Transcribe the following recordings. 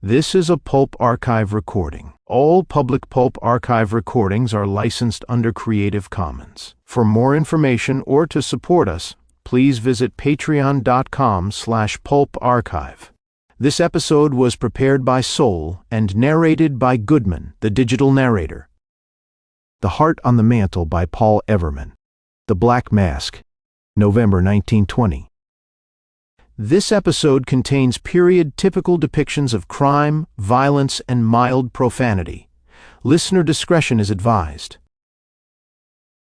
This is a Pulp archive recording. All public Pulp archive recordings are licensed under Creative Commons. For more information or to support us, please visit patreon.com/pulparchive. This episode was prepared by Soul and narrated by Goodman, the digital narrator. The Heart on the Mantel by Paul Everman. The Black Mask, November 1920. This episode contains period-typical depictions of crime, violence, and mild profanity. Listener discretion is advised.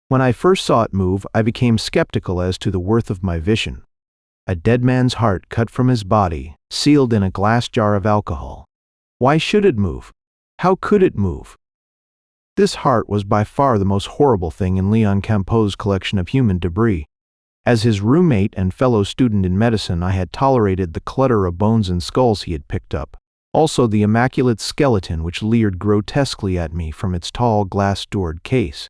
When I first saw it move, I became skeptical as to the worth of my vision. A dead man's heart cut from his body, sealed in a glass jar of alcohol. Why should it move? How could it move? This heart was by far the most horrible thing in Leon Campo's collection of human debris. As his roommate and fellow student in medicine, I had tolerated the clutter of bones and skulls he had picked up, also the immaculate skeleton which leered grotesquely at me from its tall glass-doored case.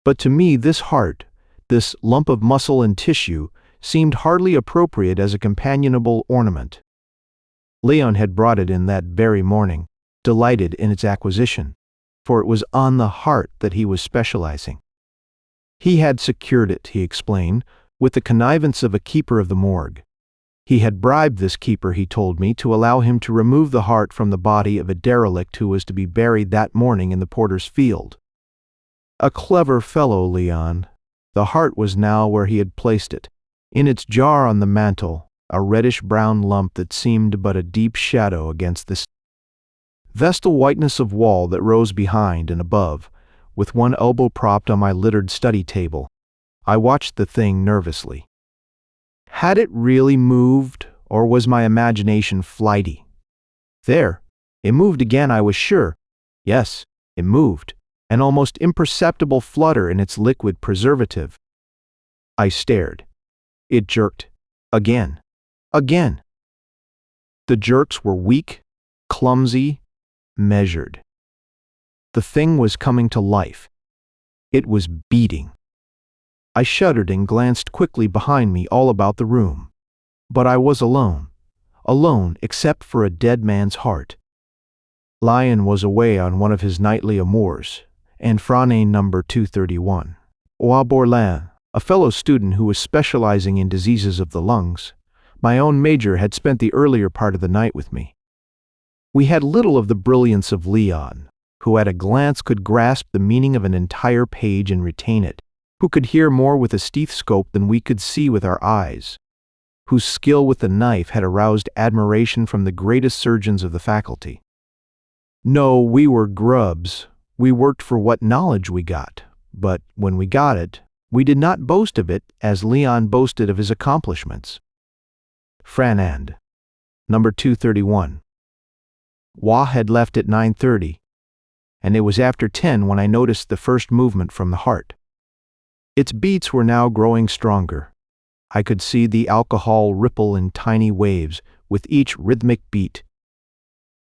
But to me this heart, this lump of muscle and tissue, seemed hardly appropriate as a companionable ornament. Leon had brought it in that very morning, delighted in its acquisition, for it was on the heart that he was specializing. He had secured it, he explained, with the connivance of a keeper of the morgue. He had bribed this keeper, he told me, to allow him to remove the heart from the body of a derelict who was to be buried that morning in the porter's field. A clever fellow, Leon. The heart was now where he had placed it, in its jar on the mantel, a reddish-brown lump that seemed but a deep shadow against the vestal whiteness of wall that rose behind and above. With one elbow propped on my littered study table, I watched the thing nervously. Had it really moved, or was my imagination flighty? There, it moved again, I was sure. Yes, it moved, an almost imperceptible flutter in its liquid preservative. I stared. It jerked. Again. Again. The jerks were weak, clumsy, measured. The thing was coming to life. It was beating. I shuddered and glanced quickly behind me all about the room. But I was alone. Alone except for a dead man's heart. Lion was away on one of his nightly amours, and Frane number 231. Bourlin, a fellow student who was specializing in diseases of the lungs, my own major, had spent the earlier part of the night with me. We had little of the brilliance of Leon, who at a glance could grasp the meaning of an entire page and retain it, who could hear more with a stethoscope than we could see with our eyes, whose skill with the knife had aroused admiration from the greatest surgeons of the faculty. No, we were grubs. We worked for what knowledge we got, but when we got it, we did not boast of it as Leon boasted of his accomplishments. Franand, number 231. Wah had left at 9:30. And it was after 10 when I noticed the first movement from the heart. Its beats were now growing stronger. I could see the alcohol ripple in tiny waves with each rhythmic beat.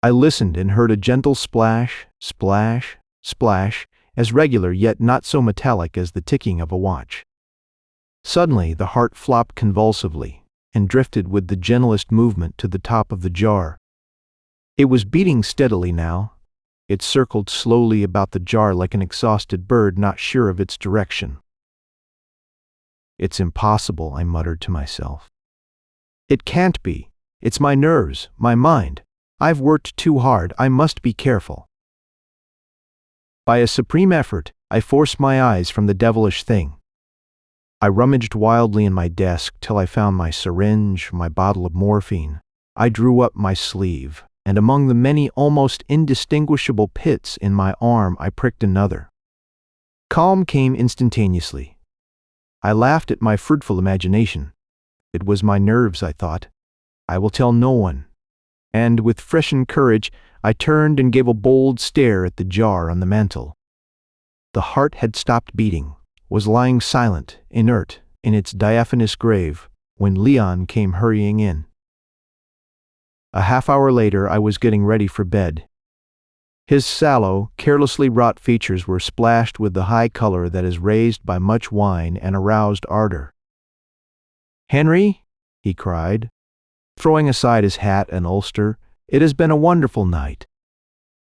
I listened and heard a gentle splash, splash, splash, as regular yet not so metallic as the ticking of a watch. Suddenly the heart flopped convulsively and drifted with the gentlest movement to the top of the jar. It was beating steadily now. It circled slowly about the jar like an exhausted bird not sure of its direction. It's impossible, I muttered to myself. It can't be. It's my nerves, my mind. I've worked too hard. I must be careful. By a supreme effort, I forced my eyes from the devilish thing. I rummaged wildly in my desk till I found my syringe, my bottle of morphine. I drew up my sleeve, and among the many almost indistinguishable pits in my arm I pricked another. Calm came instantaneously. I laughed at my fruitful imagination. It was my nerves, I thought. I will tell no one. And with freshened courage, I turned and gave a bold stare at the jar on the mantel. The heart had stopped beating, was lying silent, inert, in its diaphanous grave, when Leon came hurrying in. A half-hour later, I was getting ready for bed. His sallow, carelessly wrought features were splashed with the high color that is raised by much wine and aroused ardor. "Henry," he cried, throwing aside his hat and ulster It has been a wonderful night.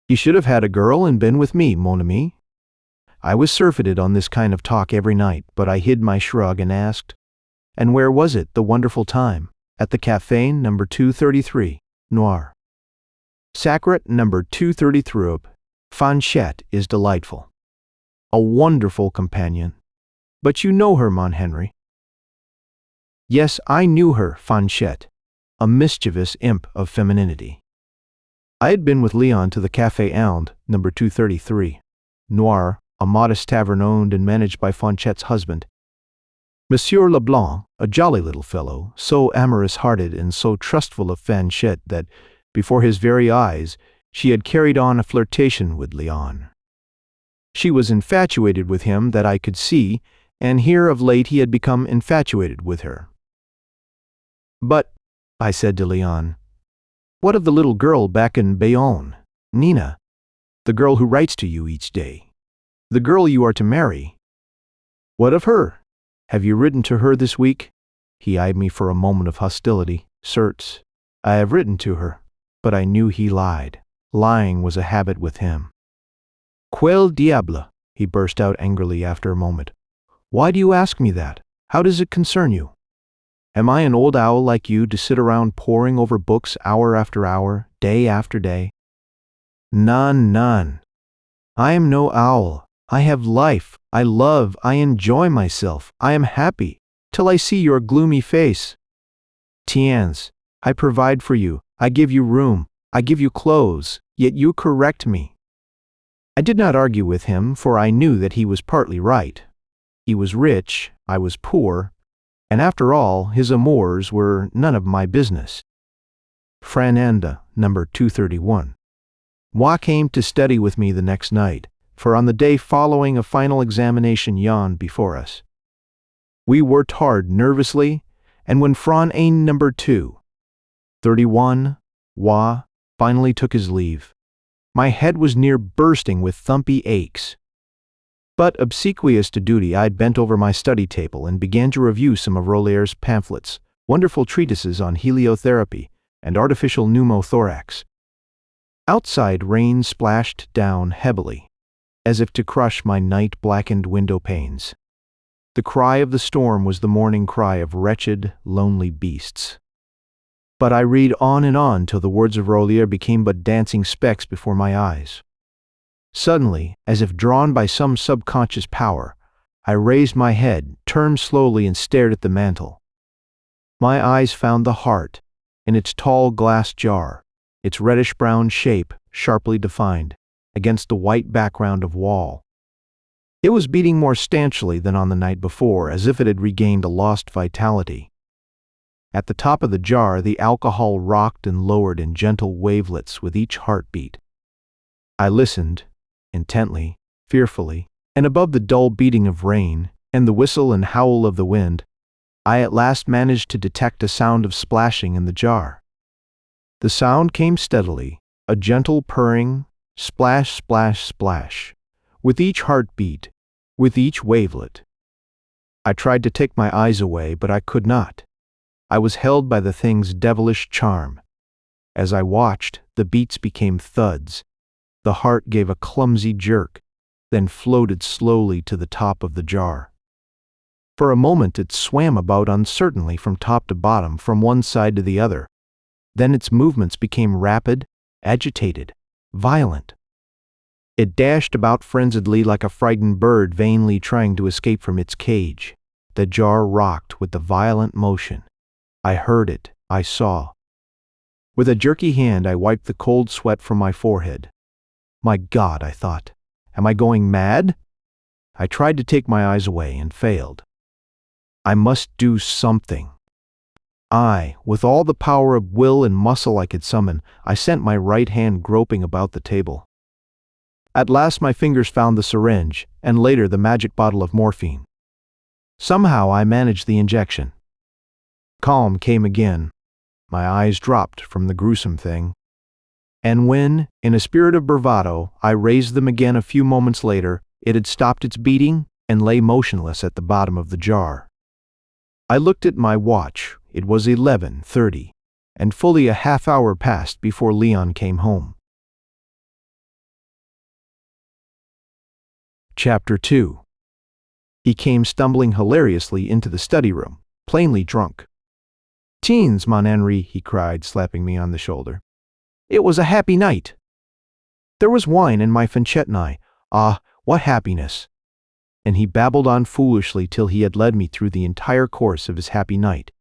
You should have had a girl and been with me, mon ami. I was surfeited on this kind of talk every night, but I hid my shrug and asked, and where was it, the wonderful time? At the café number 233, Noir. Sacret number 233, Fanchette is delightful. A wonderful companion. But you know her, mon Henry. Yes, I knew her, Fanchette, a mischievous imp of femininity. I had been with Leon to the Café Hound, number 233, Noir, a modest tavern owned and managed by Fanchette's husband. Monsieur Leblanc, a jolly little fellow, so amorous-hearted and so trustful of Fanchette that, before his very eyes, she had carried on a flirtation with Leon. She was infatuated with him, that I could see, and here of late he had become infatuated with her. But, I said to Leon, what of the little girl back in Bayonne, Nina, the girl who writes to you each day, the girl you are to marry? What of her? Have you written to her this week? He eyed me for a moment of hostility. Certes, I have written to her, but I knew he lied. Lying was a habit with him. Quel diable, he burst out angrily after a moment. Why do you ask me that? How does it concern you? Am I an old owl like you to sit around poring over books hour after hour, day after day? None. I am no owl. I have life. I love. I enjoy myself. I am happy, till I see your gloomy face. Tiens, I provide for you. I give you room. I give you clothes, yet you correct me. I did not argue with him, for I knew that he was partly right. He was rich, I was poor, and after all, his amours were none of my business. Frananda, number 231. Moi came to study with me the next night, for on the day following a final examination yawned before us. We worked hard nervously, and when Fran Ain number 231, Moi finally took his leave, my head was near bursting with thumpy aches. But obsequious to duty, I bent over my study table and began to review some of Rolaire's pamphlets, wonderful treatises on heliotherapy and artificial pneumothorax. Outside, rain splashed down heavily, as if to crush my night-blackened window panes. The cry of the storm was the morning cry of wretched, lonely beasts. But I read on and on till the words of Rolaire became but dancing specks before my eyes. Suddenly, as if drawn by some subconscious power, I raised my head, turned slowly and stared at the mantel. My eyes found the heart, in its tall glass jar, its reddish-brown shape sharply defined, against the white background of wall. It was beating more stanchly than on the night before, as if it had regained a lost vitality. At the top of the jar, the alcohol rocked and lowered in gentle wavelets with each heartbeat. I listened, intently, fearfully, and above the dull beating of rain and the whistle and howl of the wind, I at last managed to detect a sound of splashing in the jar. The sound came steadily, a gentle purring, splash, splash, splash, with each heartbeat, with each wavelet. I tried to take my eyes away, but I could not. I was held by the thing's devilish charm. As I watched, the beats became thuds. The heart gave a clumsy jerk, then floated slowly to the top of the jar. For a moment it swam about uncertainly from top to bottom, from one side to the other. Then its movements became rapid, agitated, violent. It dashed about frenziedly like a frightened bird vainly trying to escape from its cage. The jar rocked with the violent motion. I heard it, I saw. With a jerky hand I wiped the cold sweat from my forehead. My God, I thought, am I going mad? I tried to take my eyes away and failed. I must do something. With all the power of will and muscle I could summon, I sent my right hand groping about the table. At last my fingers found the syringe, and later the magic bottle of morphine. Somehow I managed the injection. Calm came again. My eyes dropped from the gruesome thing. And when, in a spirit of bravado, I raised them again a few moments later, it had stopped its beating and lay motionless at the bottom of the jar. I looked at my watch. It was 11:30. and fully a half-hour passed before Leon came home. Chapter 2. He came stumbling hilariously into the study room, plainly drunk. "Teens, mon Henri," he cried, slapping me on the shoulder. "It was a happy night. There was wine and my Fanchette and I. Ah, what happiness!" And he babbled on foolishly till he had led me through the entire course of his happy night.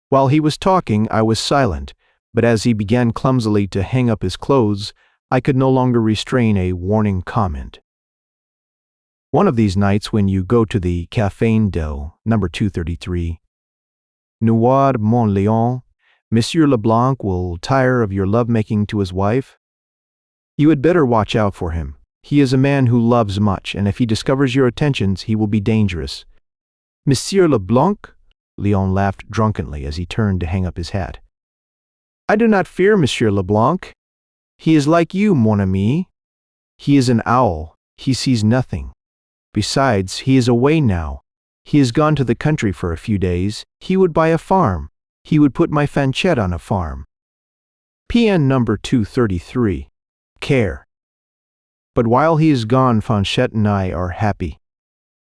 While he was talking, I was silent, but as he began clumsily to hang up his clothes, I could no longer restrain a warning comment. "One of these nights when you go to the Café del number 233, Noir, mon Léon, Monsieur Leblanc will tire of your love-making to his wife. You had better watch out for him. He is a man who loves much, and if he discovers your attentions, he will be dangerous." "Monsieur Leblanc?" Léon laughed drunkenly as he turned to hang up his hat. "I do not fear Monsieur Leblanc. He is like you, mon ami. He is an owl. He sees nothing. Besides, he is away now. He has gone to the country for a few days. He would buy a farm. He would put my Fanchette on a farm. PN number 233. Care. But while he is gone, Fanchette and I are happy.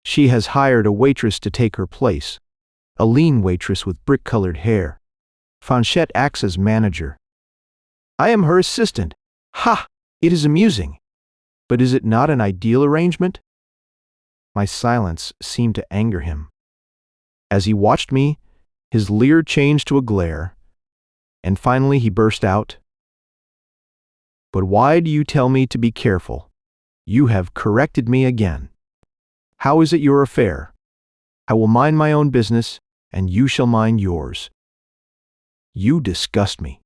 She has hired a waitress to take her place, a lean waitress with brick-colored hair. Fanchette acts as manager. I am her assistant. Ha! It is amusing. But is it not an ideal arrangement?" My silence seemed to anger him. As he watched me, his leer changed to a glare, and finally he burst out, "But why do you tell me to be careful? You have corrected me again. How is it your affair? I will mind my own business, and you shall mind yours. You disgust me."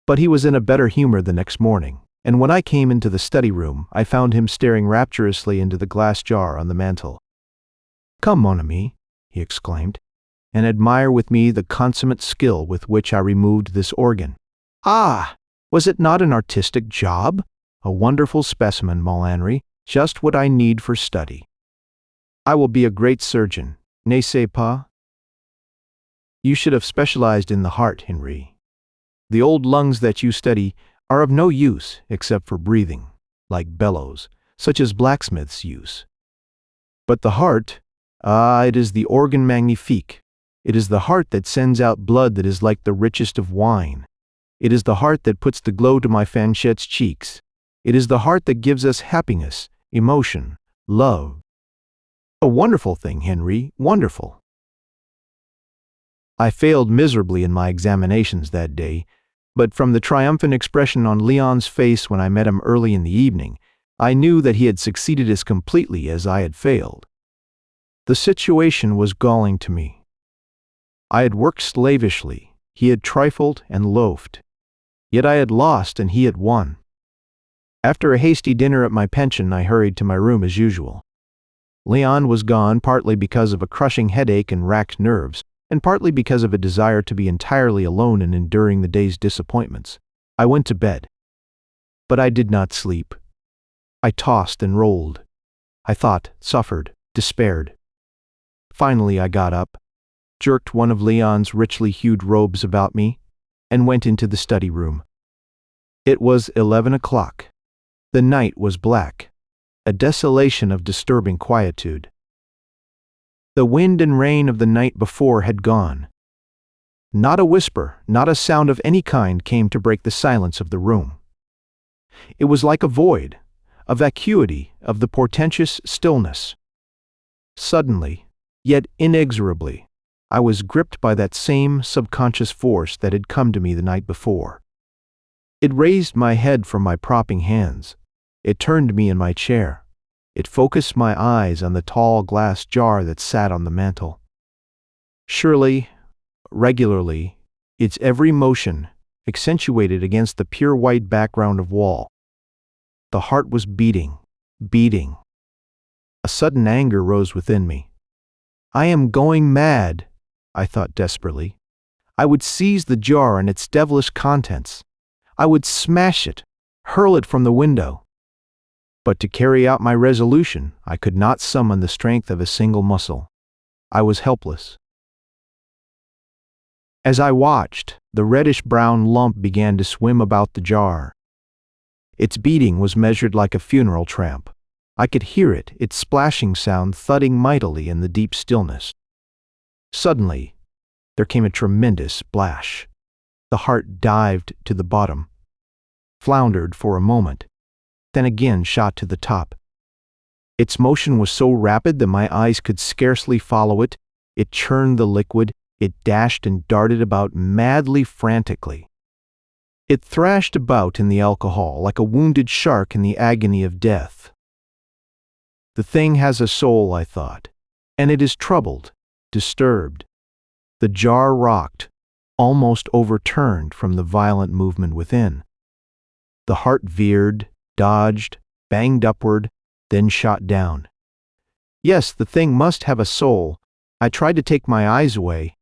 But he was in a better humor the next morning, and when I came into the study room, I found him staring rapturously into the glass jar on the mantel. "Come, mon ami," he exclaimed, "and admire with me the consummate skill with which I removed this organ. Ah! Was it not an artistic job? A wonderful specimen, mon Henri, just what I need for study. I will be a great surgeon, n'est-ce pas?" "You should have specialized in the heart, Henri. The old lungs that you study are of no use except for breathing, like bellows, such as blacksmiths use. But the heart, it is the organ magnifique. It is the heart that sends out blood that is like the richest of wine. It is the heart that puts the glow to my Fanchette's cheeks. It is the heart that gives us happiness, emotion, love. A wonderful thing, Henri, wonderful." I failed miserably in my examinations that day, but from the triumphant expression on Leon's face when I met him early in the evening, I knew that he had succeeded as completely as I had failed. The situation was galling to me. I had worked slavishly, he had trifled and loafed. Yet I had lost and he had won. After a hasty dinner at my pension, I hurried to my room as usual. Leon was gone partly because of a crushing headache and racked nerves, and partly because of a desire to be entirely alone in enduring the day's disappointments. I went to bed. But I did not sleep. I tossed and rolled. I thought, suffered, despaired. Finally I got up, jerked one of Leon's richly hued robes about me, and went into the study room. It was 11 o'clock. The night was black, a desolation of disturbing quietude. The wind and rain of the night before had gone. Not a whisper, not a sound of any kind came to break the silence of the room. It was like a void, a vacuity of the portentous stillness. Suddenly, yet inexorably, I was gripped by that same subconscious force that had come to me the night before. It raised my head from my propping hands. It turned me in my chair. It focused my eyes on the tall glass jar that sat on the mantel. Surely, regularly, its every motion accentuated against the pure white background of wall. The heart was beating, beating. A sudden anger rose within me. I am going mad, I thought desperately. I would seize the jar and its devilish contents. I would smash it, hurl it from the window. But to carry out my resolution, I could not summon the strength of a single muscle. I was helpless. As I watched, the reddish-brown lump began to swim about the jar. Its beating was measured like a funeral tramp. I could hear it, its splashing sound thudding mightily in the deep stillness. Suddenly, there came a tremendous splash. The heart dived to the bottom, floundered for a moment, then again shot to the top. Its motion was so rapid that my eyes could scarcely follow it. It churned the liquid, it dashed and darted about madly, frantically. It thrashed about in the alcohol like a wounded shark in the agony of death. The thing has a soul, I thought, and it is troubled, disturbed. The jar rocked, almost overturned from the violent movement within. The heart veered, dodged, banged upward, then shot down. Yes, the thing must have a soul. I tried to take my eyes away.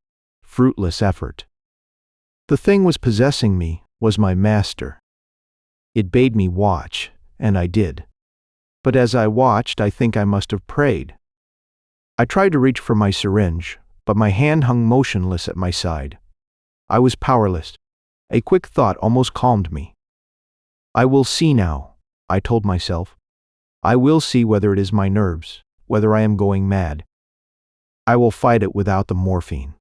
Fruitless effort. The thing was possessing me, was my master. It bade me watch, and I did. But as I watched, I think I must have prayed. I tried to reach for my syringe, but my hand hung motionless at my side. I was powerless. A quick thought almost calmed me. I will see now, I told myself. I will see whether it is my nerves, whether I am going mad. I will fight it without the morphine.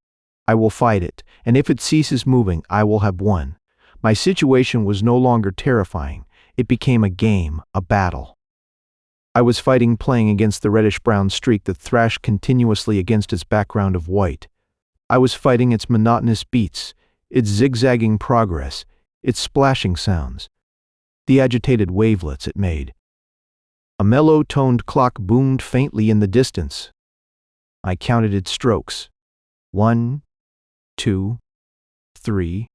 I will fight it, and if it ceases moving, I will have won. My situation was no longer terrifying. It became a game, a battle. I was fighting, playing against the reddish-brown streak that thrashed continuously against its background of white. I was fighting its monotonous beats, its zigzagging progress, its splashing sounds, the agitated wavelets it made. A mellow-toned clock boomed faintly in the distance. I counted its strokes. 1, 2, 3.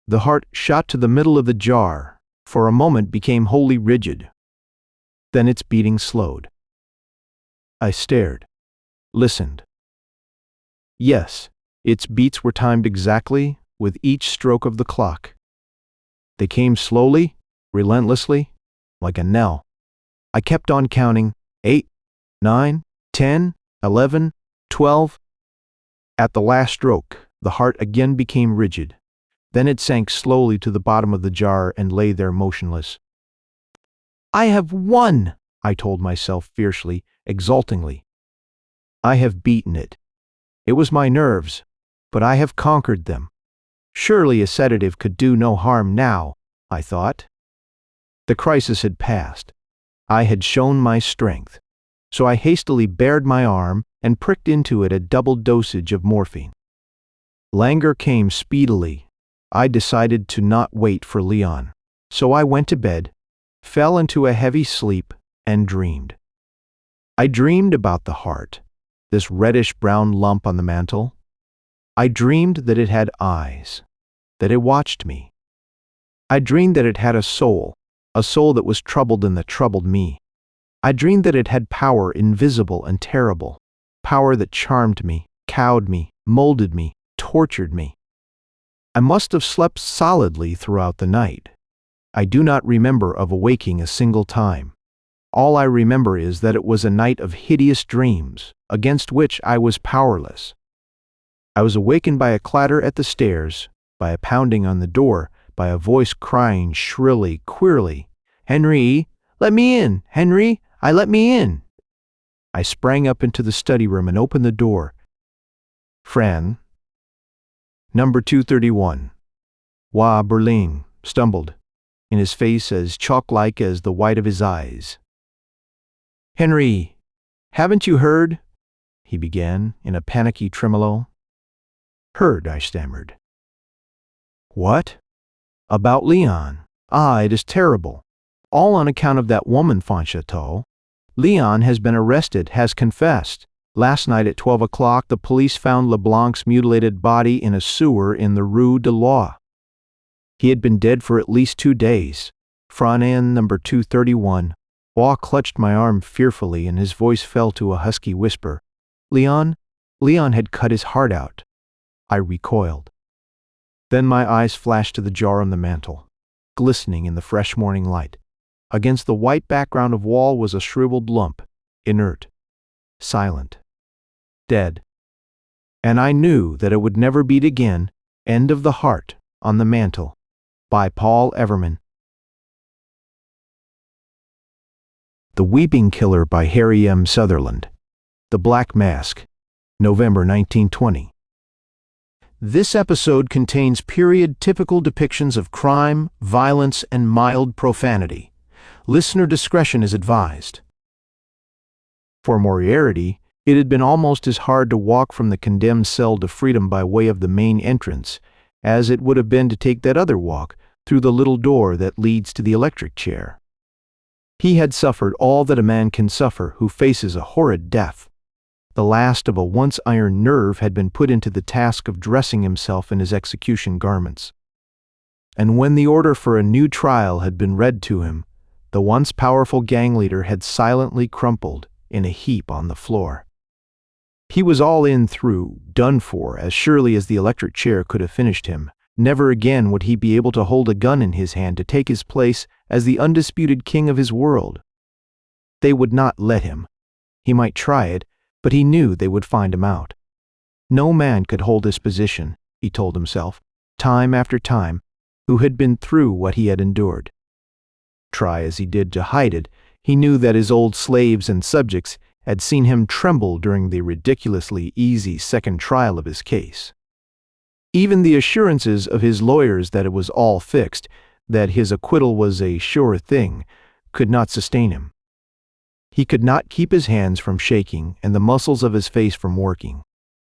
The heart shot to the middle of the jar, for a moment became wholly rigid. Then its beating slowed. I stared, listened. Yes, its beats were timed exactly with each stroke of the clock. They came slowly, relentlessly, like a knell. I kept on counting 8, 9, 10, 11, 12. At the last stroke, the heart again became rigid. Then it sank slowly to the bottom of the jar and lay there motionless. I have won, I told myself fiercely, exultingly. I have beaten it. It was my nerves, but I have conquered them. Surely a sedative could do no harm now, I thought. The crisis had passed. I had shown my strength, so I hastily bared my arm and pricked into it a double dosage of morphine. Languor came speedily. I decided to not wait for Leon, so I went to bed, fell into a heavy sleep, and dreamed. I dreamed about the heart, this reddish-brown lump on the mantel. I dreamed that it had eyes, that it watched me. I dreamed that it had a soul that was troubled and that troubled me. I dreamed that it had power invisible and terrible, power that charmed me, cowed me, molded me, tortured me. I must have slept solidly throughout the night. I do not remember of awaking a single time. All I remember is that it was a night of hideous dreams, against which I was powerless. I was awakened by a clatter at the stairs, by a pounding on the door, by a voice crying shrilly, queerly, "Henry, let me in! Henry, let me in!" I sprang up into the study room and opened the door. Fran, number 231, Berlin, stumbled, in his face as chalk-like as the white of his eyes. "Henry, haven't you heard?" he began in a panicky tremolo. "Heard," I stammered. "What?" "About Leon. Ah, it is terrible. All on account of that woman, Fonchateau. Leon has been arrested, has confessed. Last night at 12 o'clock, the police found LeBlanc's mutilated body in a sewer in the Rue de Loi. He had been dead for at least 2 days. Franan, number 231. Waugh clutched my arm fearfully, and his voice fell to a husky whisper. Leon had cut his heart out. I recoiled. Then my eyes flashed to the jar on the mantel, glistening in the fresh morning light. Against the white background of wall was a shriveled lump, inert, silent, dead. And I knew that it would never beat again. End of the heart. on the Mantel by Paul Everman. The Weeping Killer by Harry M. Sutherland. The Black Mask, November 1920. This episode contains period-typical depictions of crime, violence, and mild profanity. Listener discretion is advised. For Moriarty, it had been almost as hard to walk from the condemned cell to freedom by way of the main entrance as it would have been to take that other walk through the little door that leads to the electric chair. He had suffered all that a man can suffer who faces a horrid death. The last of a once iron nerve had been put into the task of dressing himself in his execution garments. And when the order for a new trial had been read to him, the once powerful gang leader had silently crumpled in a heap on the floor. He was all in through, done for, as surely as the electric chair could have finished him. Never again would he be able to hold a gun in his hand to take his place as the undisputed king of his world. They would not let him. He might try it, but he knew they would find him out. No man could hold this position, he told himself, time after time, who had been through what he had endured. Try as he did to hide it, he knew that his old slaves and subjects had seen him tremble during the ridiculously easy second trial of his case. Even the assurances of his lawyers that it was all fixed, that his acquittal was a sure thing, could not sustain him. He could not keep his hands from shaking and the muscles of his face from working.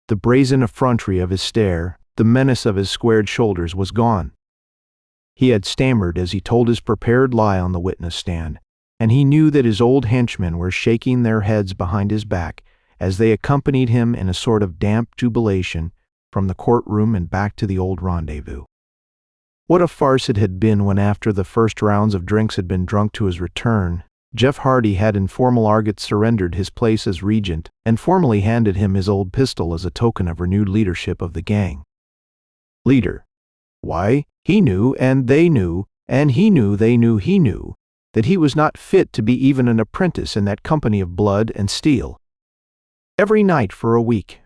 The brazen effrontery of his stare, the menace of his squared shoulders was gone. He had stammered as he told his prepared lie on the witness stand, and he knew that his old henchmen were shaking their heads behind his back as they accompanied him in a sort of damp jubilation from the courtroom and back to the old rendezvous. What a farce it had been when, after the first rounds of drinks had been drunk to his return, Jeff Hardy had in formal argot surrendered his place as regent and formally handed him his old pistol as a token of renewed leadership of the gang. Leader. Why, he knew, and they knew, and he knew they knew he knew, that he was not fit to be even an apprentice in that company of blood and steel. Every night for a week.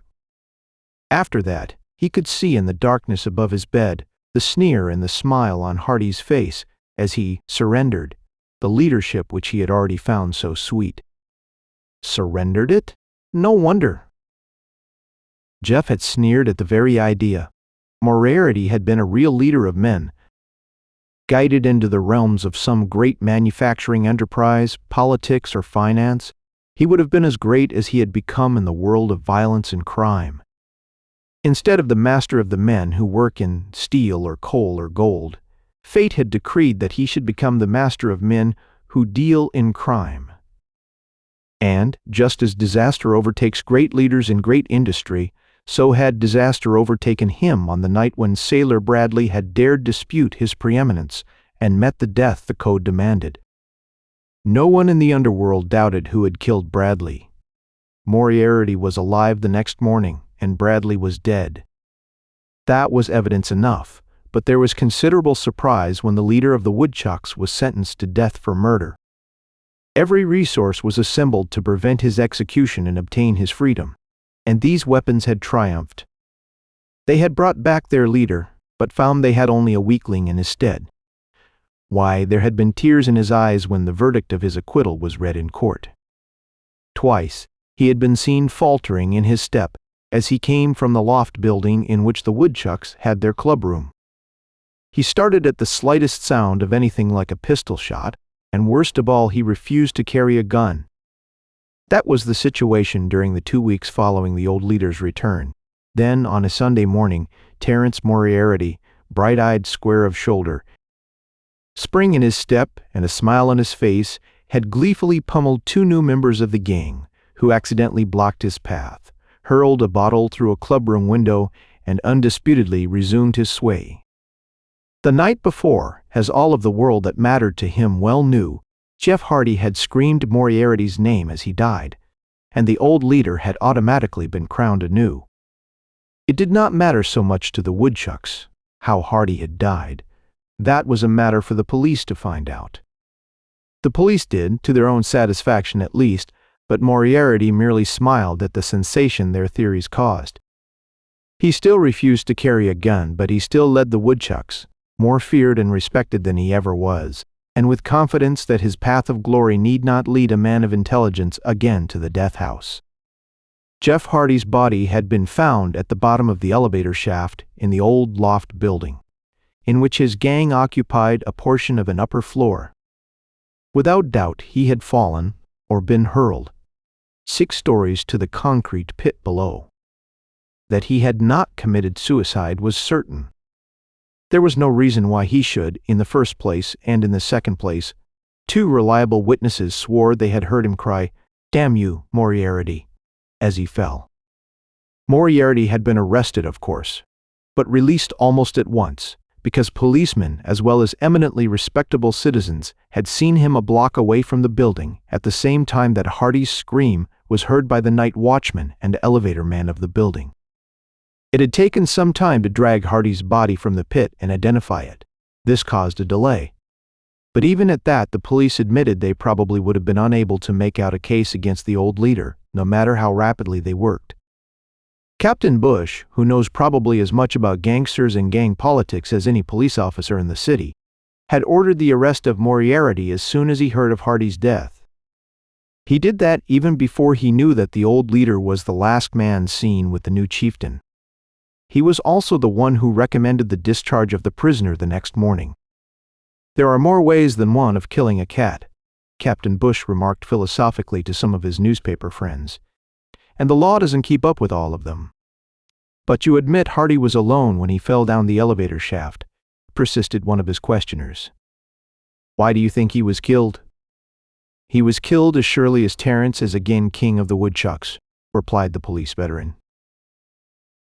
After that, he could see in the darkness above his bed the sneer and the smile on Hardy's face as he surrendered the leadership which he had already found so sweet. Surrendered it? No wonder. Jeff had sneered at the very idea. Moriarty had been a real leader of men, guided into the realms of some great manufacturing enterprise, politics, or finance. He would have been as great as he had become in the world of violence and crime. Instead of the master of the men who work in steel or coal or gold, fate had decreed that he should become the master of men who deal in crime. And, just as disaster overtakes great leaders in great industry, so had disaster overtaken him on the night when Sailor Bradley had dared dispute his preeminence and met the death the code demanded. No one in the underworld doubted who had killed Bradley. Moriarty was alive the next morning, and Bradley was dead. That was evidence enough, but there was considerable surprise when the leader of the woodchucks was sentenced to death for murder. Every resource was assembled to prevent his execution and obtain his freedom, and these weapons had triumphed. They had brought back their leader, but found they had only a weakling in his stead. Why, there had been tears in his eyes when the verdict of his acquittal was read in court. Twice he had been seen faltering in his step as he came from the loft building in which the woodchucks had their clubroom. He started at the slightest sound of anything like a pistol shot, and worst of all, he refused to carry a gun. That was the situation during the 2 weeks following the old leader's return. Then, on a Sunday morning, Terence Moriarty, bright-eyed, square of shoulder, spring in his step and a smile on his face, had gleefully pummeled 2 new members of the gang, who accidentally blocked his path, hurled a bottle through a clubroom window, and undisputedly resumed his sway. The night before, as all of the world that mattered to him well knew, Jeff Hardy had screamed Moriarty's name as he died, and the old leader had automatically been crowned anew. It did not matter so much to the woodchucks how Hardy had died. That was a matter for the police to find out. The police did, to their own satisfaction at least, but Moriarty merely smiled at the sensation their theories caused. He still refused to carry a gun, but he still led the woodchucks, more feared and respected than he ever was, and with confidence that his path of glory need not lead a man of intelligence again to the death house. Jeff Hardy's body had been found at the bottom of the elevator shaft in the old loft building, in which his gang occupied a portion of an upper floor. Without doubt, he had fallen, or been hurled, 6 stories to the concrete pit below. That he had not committed suicide was certain. There was no reason why he should, in the first place, and in the second place. 2 reliable witnesses swore they had heard him cry, "Damn you, Moriarty," as he fell. Moriarty had been arrested, of course, but released almost at once, because policemen, as well as eminently respectable citizens, had seen him a block away from the building at the same time that Hardy's scream was heard by the night watchman and elevator man of the building. It had taken some time to drag Hardy's body from the pit and identify it. This caused a delay. But even at that, the police admitted they probably would have been unable to make out a case against the old leader, no matter how rapidly they worked. Captain Bush, who knows probably as much about gangsters and gang politics as any police officer in the city, had ordered the arrest of Moriarty as soon as he heard of Hardy's death. He did that even before he knew that the old leader was the last man seen with the new chieftain. He was also the one who recommended the discharge of the prisoner the next morning. "There are more ways than one of killing a cat," Captain Bush remarked philosophically to some of his newspaper friends, "and the law doesn't keep up with all of them." "But you admit Hardy was alone when he fell down the elevator shaft," persisted one of his questioners. "Why do you think he was killed?" "He was killed as surely as Terence is again king of the woodchucks," replied the police veteran.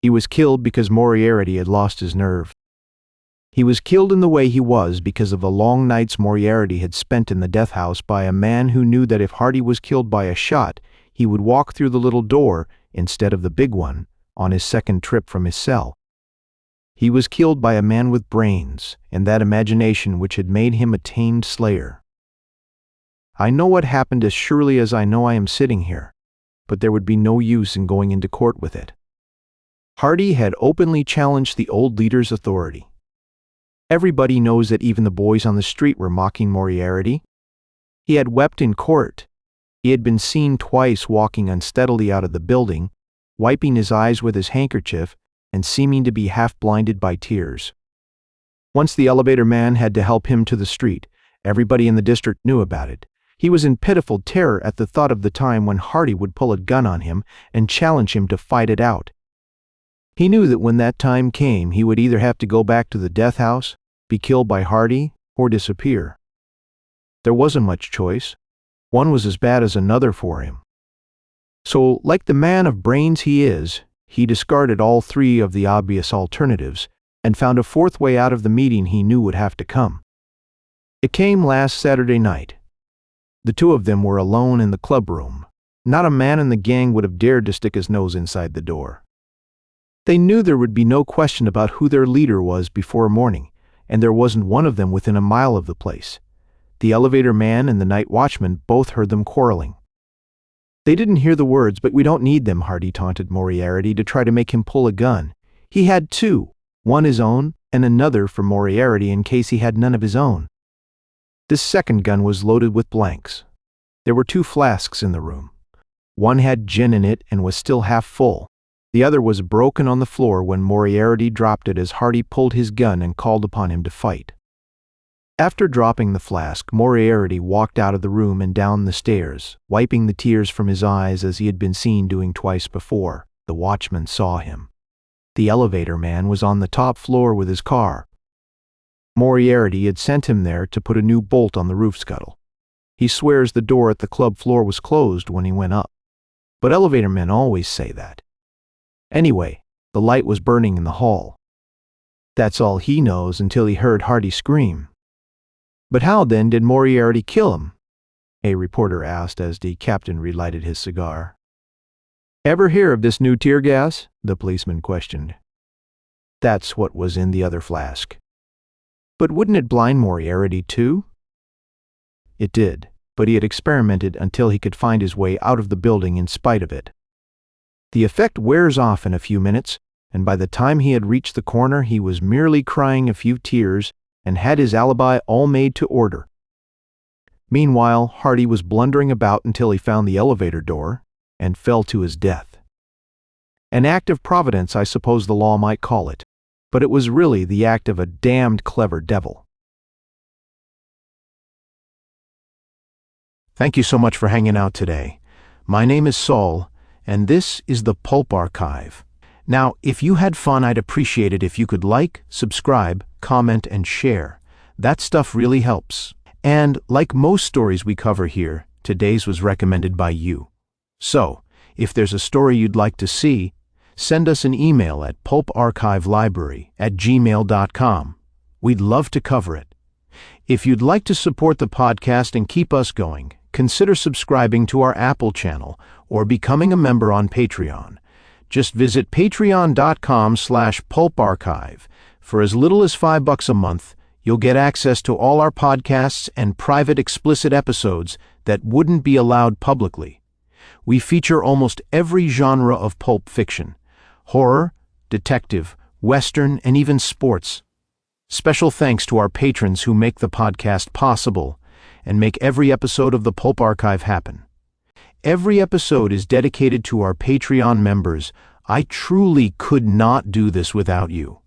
"He was killed because Moriarty had lost his nerve. He was killed in the way he was because of the long nights Moriarty had spent in the death house by a man who knew that if Hardy was killed by a shot, he would walk through the little door instead of the big one on his second trip from his cell. He was killed by a man with brains and that imagination which had made him a tamed slayer. I know what happened as surely as I know I am sitting here, but there would be no use in going into court with it. Hardy had openly challenged the old leader's authority. Everybody knows that even the boys on the street were mocking Moriarty. He had wept in court. He had been seen twice walking unsteadily out of the building, wiping his eyes with his handkerchief and seeming to be half-blinded by tears. Once the elevator man had to help him to the street. Everybody in the district knew about it. He was in pitiful terror at the thought of the time when Hardy would pull a gun on him and challenge him to fight it out. He knew that when that time came, he would either have to go back to the death house, be killed by Hardy, or disappear. There wasn't much choice. One was as bad as another for him. So, like the man of brains he is, he discarded all 3 of the obvious alternatives and found a 4th way out of the meeting he knew would have to come. It came last Saturday night. The 2 of them were alone in the club room. Not a man in the gang would have dared to stick his nose inside the door. They knew there would be no question about who their leader was before morning, and there wasn't one of them within a mile of the place. The elevator man and the night watchman both heard them quarreling. "They didn't hear the words, but we don't need them," Hardy taunted Moriarty to try to make him pull a gun. He had 2, one his own and another for Moriarty in case he had none of his own. This second gun was loaded with blanks. There were 2 flasks in the room. One had gin in it and was still half full. The other was broken on the floor when Moriarty dropped it as Hardy pulled his gun and called upon him to fight. After dropping the flask, Moriarty walked out of the room and down the stairs, wiping the tears from his eyes as he had been seen doing twice before. The watchman saw him. The elevator man was on the top floor with his car. Moriarty had sent him there to put a new bolt on the roof scuttle. He swears the door at the club floor was closed when he went up. But elevator men always say that. Anyway, the light was burning in the hall. That's all he knows until he heard Hardy scream. "But how then did Moriarty kill him?" a reporter asked as the captain relighted his cigar. "Ever hear of this new tear gas?" the policeman questioned. "That's what was in the other flask." "But wouldn't it blind Moriarty too?" It did, but he had experimented until he could find his way out of the building in spite of it. The effect wears off in a few minutes, and by the time he had reached the corner he was merely crying a few tears and had his alibi all made to order. Meanwhile, Hardy was blundering about until he found the elevator door and fell to his death. An act of providence, I suppose the law might call it, but it was really the act of a damned clever devil. Thank you so much for hanging out today. My name is Saul, and this is the Pulp Archive. Now, if you had fun, I'd appreciate it if you could like, subscribe, comment, and share. That stuff really helps. And like most stories we cover here, today's was recommended by you. So, if there's a story you'd like to see, send us an email at pulparchivelibrary@gmail.com. We'd love to cover it. If you'd like to support the podcast and keep us going, consider subscribing to our Apple channel or becoming a member on Patreon. Just visit patreon.com/pulparchive. For as little as $5 a month, you'll get access to all our podcasts and private explicit episodes that wouldn't be allowed publicly. We feature almost every genre of pulp fiction: horror, detective, western, and even sports. Special thanks to our patrons who make the podcast possible and make every episode of the Pulp Archive happen. Every episode is dedicated to our Patreon members. I truly could not do this without you.